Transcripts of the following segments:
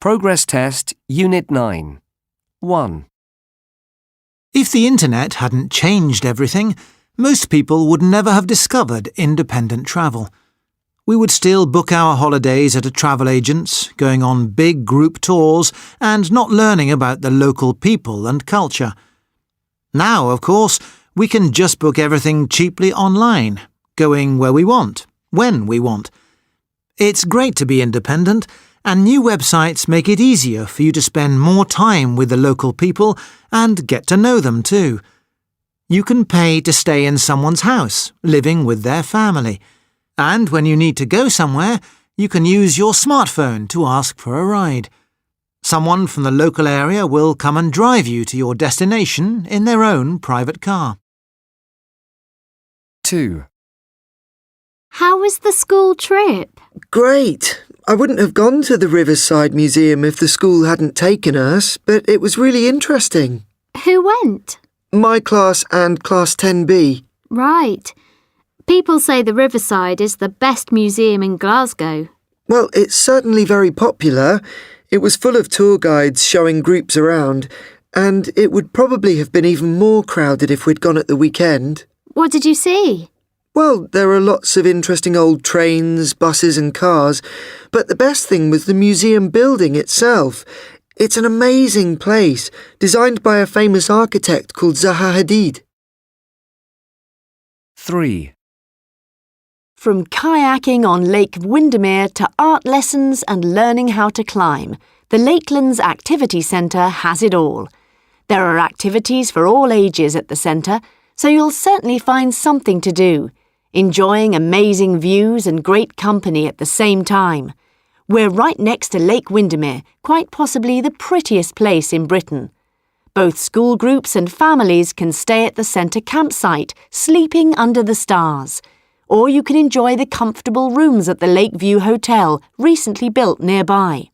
Progress Test, Unit 9. 1. If the internet hadn't changed everything, most people would never have discovered independent travel. We would still book our holidays at a travel agent's, going on big group tours and not learning about the local people and culture. Now, of course, we can just book everything cheaply online, going where we want, when we want. It's great to be independent, and new websites make it easier for you to spend more time with the local people and get to know them too. You can pay to stay in someone's house, living with their family. And when you need to go somewhere, you can use your smartphone to ask for a ride. Someone from the local area will come and drive you to your destination in their own private car. 2. How was the school trip? Great! I wouldn't have gone to the Riverside Museum if the school hadn't taken us, but it was really interesting. Who went? My class and Class 10B. Right. People say the Riverside is the best museum in Glasgow. Well, it's certainly very popular. It was full of tour guides showing groups around, and it would probably have been even more crowded if we'd gone at the weekend. What did you see? Well, there are lots of interesting old trains, buses and cars, but the best thing was the museum building itself. It's an amazing place, designed by a famous architect called Zaha Hadid. 3. From kayaking on Lake Windermere to art lessons and learning how to climb, the Lakelands Activity Centre has it all. There are activities for all ages at the centre, so you'll certainly find something to do, enjoying amazing views and great company at the same time. We're right next to Lake Windermere, quite possibly the prettiest place in Britain. Both school groups and families can stay at the centre campsite, sleeping under the stars. Or you can enjoy the comfortable rooms at the Lakeview Hotel, recently built nearby.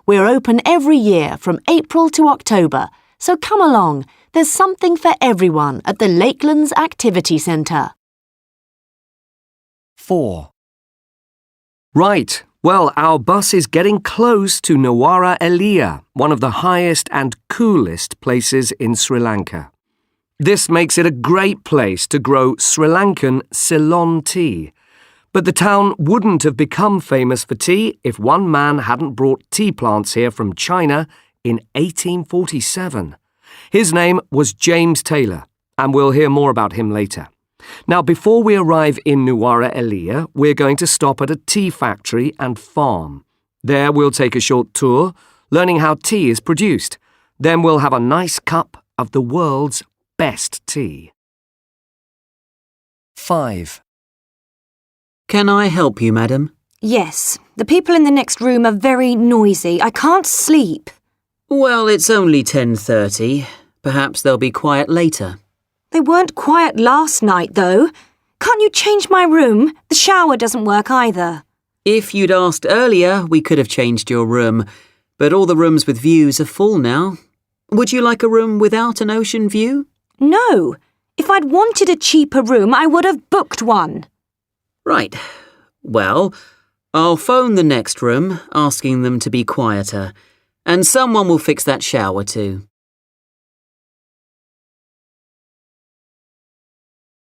We're open every year from April to October, so come along. There's something for everyone at the Lakelands Activity Centre. 4. Right. Well, our bus is getting close to Nuwara Eliya, one of the highest and coolest places in Sri Lanka. This makes it a great place to grow Sri Lankan Ceylon tea. But the town wouldn't have become famous for tea if one man hadn't brought tea plants here from China in 1847. His name was James Taylor, and we'll hear more about him later. Now, before we arrive in Nuwara Eliya, we're going to stop at a tea factory and farm. There we'll take a short tour, learning how tea is produced. Then we'll have a nice cup of the world's best tea. 5. Can I help you, madam? Yes, the people in the next room are very noisy. I can't sleep. Well, it's only 10:30. Perhaps they'll be quiet later. They weren't quiet last night, though. Can't you change my room? The shower doesn't work either. If you'd asked earlier, we could have changed your room, but all the rooms with views are full now. Would you like a room without an ocean view? No. If I'd wanted a cheaper room, I would have booked one. Right. Well, I'll phone the next room, asking them to be quieter, and someone will fix that shower too.